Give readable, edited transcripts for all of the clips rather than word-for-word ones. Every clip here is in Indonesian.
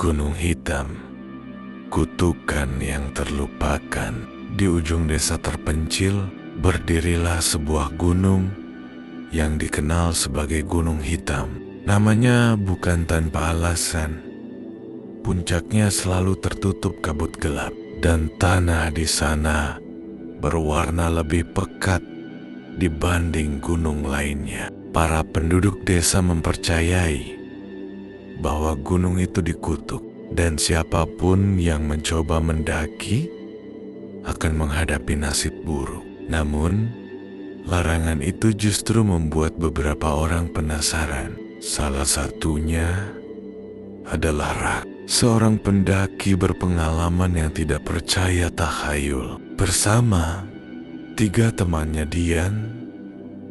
Gunung Hitam, kutukan yang terlupakan. Di ujung desa terpencil, berdirilah sebuah gunung yang dikenal sebagai Gunung Hitam. Namanya bukan tanpa alasan. Puncaknya selalu tertutup kabut gelap, dan tanah di sana berwarna lebih pekat dibanding gunung lainnya. Para penduduk desa mempercayai bahwa gunung itu dikutuk, dan siapapun yang mencoba mendaki akan menghadapi nasib buruk. Namun, larangan itu justru membuat beberapa orang penasaran. Salah satunya adalah Rak, seorang pendaki berpengalaman yang tidak percaya takhayul. Bersama 3 temannya Dian,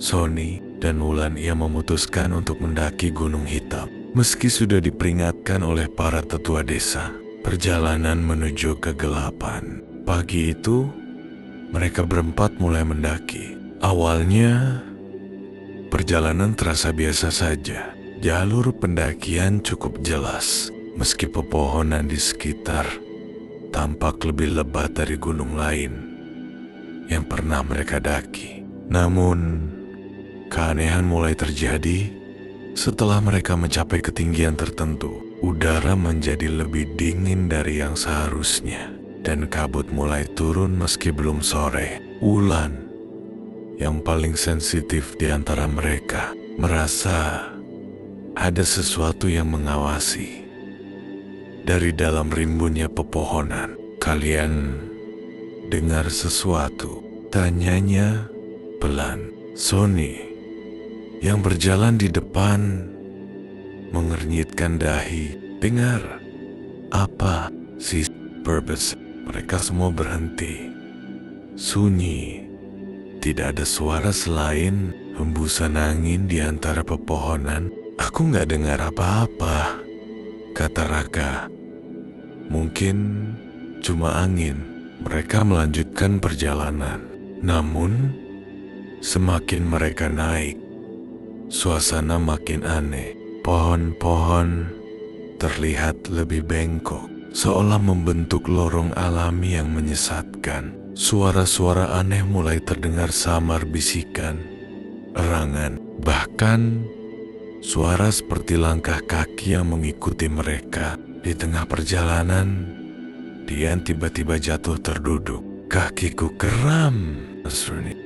Sony, dan Wulan, ia memutuskan untuk mendaki Gunung Hitam. Meski sudah diperingatkan oleh para tetua desa, perjalanan menuju kegelapan. Pagi itu, mereka berempat mulai mendaki. Awalnya, perjalanan terasa biasa saja. Jalur pendakian cukup jelas, meski pepohonan di sekitar tampak lebih lebat dari gunung lain yang pernah mereka daki. Namun, keanehan mulai terjadi setelah mereka mencapai ketinggian tertentu. Udara menjadi lebih dingin dari yang seharusnya, dan kabut mulai turun meski belum sore. Wulan, yang paling sensitif di antara mereka, merasa ada sesuatu yang mengawasi. Dari dalam rimbunnya pepohonan, "Kalian dengar sesuatu?" tanyanya pelan. Sony, yang berjalan di depan, mengernyitkan dahi. "Dengar." "Apa sih?" "Purpose." Mereka semua berhenti. Sunyi. Tidak ada suara selain hembusan angin di antara pepohonan. "Aku nggak dengar apa-apa," kata Raka. "Mungkin cuma angin." Mereka melanjutkan perjalanan. Namun, semakin mereka naik, suasana makin aneh. Pohon-pohon terlihat lebih bengkok, seolah membentuk lorong alami yang menyesatkan. Suara-suara aneh mulai terdengar, samar bisikan, erangan, bahkan suara seperti langkah kaki yang mengikuti mereka. Di tengah perjalanan, Dian tiba-tiba jatuh terduduk. "Kakiku kram."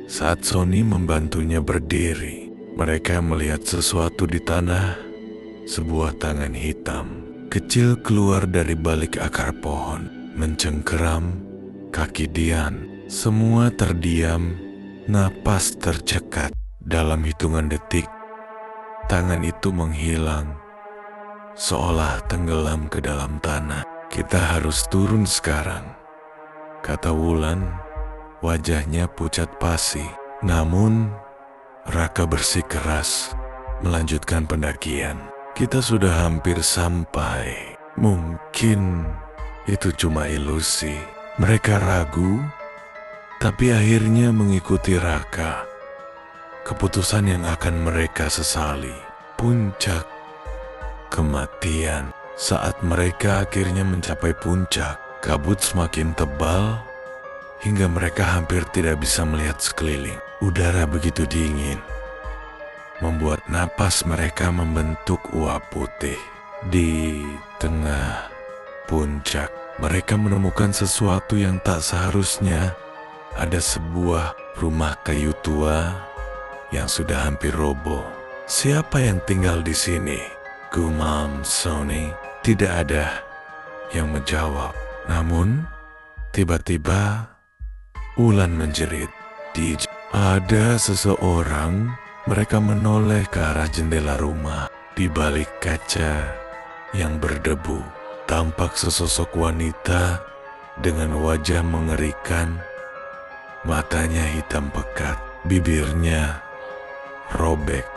Saat Sony membantunya berdiri, mereka melihat sesuatu di tanah. Sebuah tangan hitam kecil keluar dari balik akar pohon, mencengkeram kaki Dian. Semua terdiam, napas tercekat. Dalam hitungan detik, tangan itu menghilang, seolah tenggelam ke dalam tanah. "Kita harus turun sekarang," kata Wulan, wajahnya pucat pasi. Namun, Raka bersikeras melanjutkan pendakian. "Kita sudah hampir sampai. Mungkin itu cuma ilusi." Mereka ragu, tapi akhirnya mengikuti Raka. Keputusan yang akan mereka sesali. Puncak kematian. Saat mereka akhirnya mencapai puncak, kabut semakin tebal hingga mereka hampir tidak bisa melihat sekeliling. Udara begitu dingin, membuat napas mereka membentuk uap putih. Di tengah puncak, mereka menemukan sesuatu yang tak seharusnya. Ada sebuah rumah kayu tua yang sudah hampir roboh. "Siapa yang tinggal di sini?" gumam Sony. Tidak ada yang menjawab. Namun, tiba-tiba Wulan menjerit. Ada seseorang. Mereka menoleh ke arah jendela rumah. Di balik kaca yang berdebu, tampak sesosok wanita dengan wajah mengerikan. Matanya hitam pekat, bibirnya robek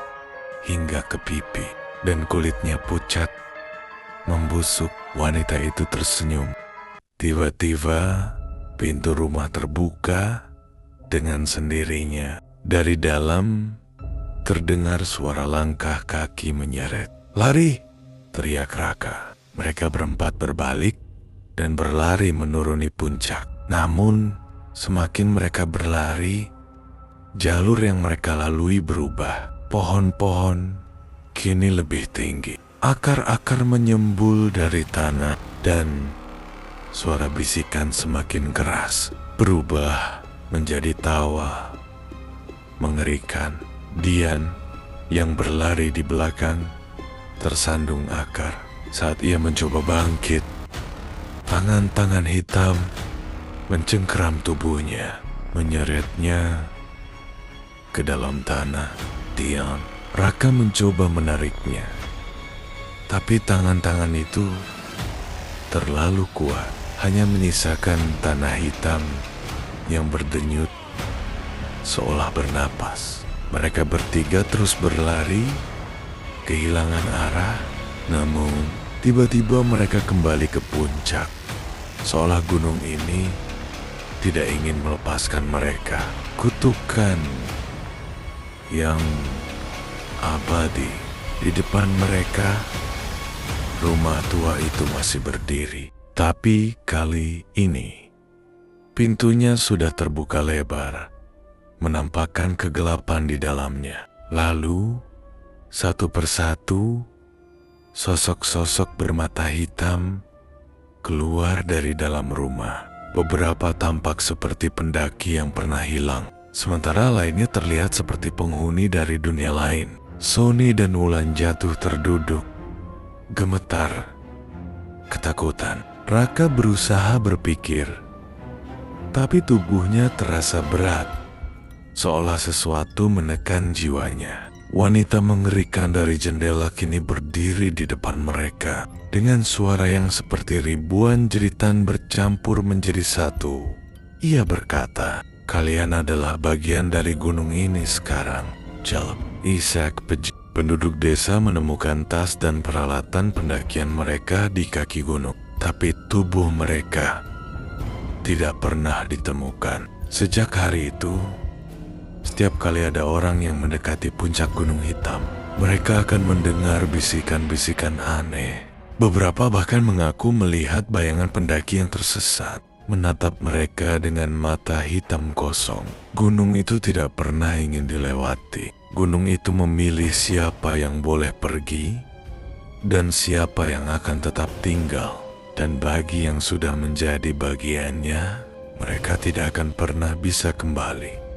hingga ke pipi, dan kulitnya pucat membusuk. Wanita itu tersenyum. Tiba-tiba, pintu rumah terbuka dengan sendirinya. Dari dalam, terdengar suara langkah kaki menyeret. "Lari!" teriak Raka. Mereka berempat berbalik dan berlari menuruni puncak. Namun, semakin mereka berlari, jalur yang mereka lalui berubah. Pohon-pohon kini lebih tinggi. Akar-akar menyembul dari tanah dan suara bisikan semakin keras, berubah menjadi tawa mengerikan. Dian yang berlari di belakang tersandung akar. Saat ia mencoba bangkit, tangan-tangan hitam mencengkeram tubuhnya, menyeretnya ke dalam tanah. Dian, Raka mencoba menariknya, tapi tangan-tangan itu terlalu kuat, hanya menyisakan tanah hitam yang berdenyut seolah bernapas. Mereka bertiga terus berlari, kehilangan arah, namun tiba-tiba mereka kembali ke puncak, seolah gunung ini tidak ingin melepaskan mereka. Kutukan yang abadi di depan mereka. Rumah tua itu masih berdiri, tapi kali ini pintunya sudah terbuka lebar, menampakkan kegelapan di dalamnya. Lalu, satu persatu, sosok-sosok bermata hitam keluar dari dalam rumah. Beberapa tampak seperti pendaki yang pernah hilang, sementara lainnya terlihat seperti penghuni dari dunia lain. Sony dan Wulan jatuh terduduk, gemetar, ketakutan. Raka berusaha berpikir, tapi tubuhnya terasa berat, seolah sesuatu menekan jiwanya. Wanita mengerikan dari jendela kini berdiri di depan mereka, dengan suara yang seperti ribuan jeritan bercampur menjadi satu. Ia berkata, "Kalian adalah bagian dari gunung ini sekarang." Jalap. Ishak, penduduk desa, menemukan tas dan peralatan pendakian mereka di kaki gunung, tapi tubuh mereka tidak pernah ditemukan. Sejak hari itu, setiap kali ada orang yang mendekati puncak Gunung Hitam, mereka akan mendengar bisikan-bisikan aneh. Beberapa bahkan mengaku melihat bayangan pendaki yang tersesat menatap mereka dengan mata hitam kosong. Gunung itu tidak pernah ingin dilewati. Gunung itu memilih siapa yang boleh pergi dan siapa yang akan tetap tinggal. Dan bagi yang sudah menjadi bagiannya, mereka tidak akan pernah bisa kembali.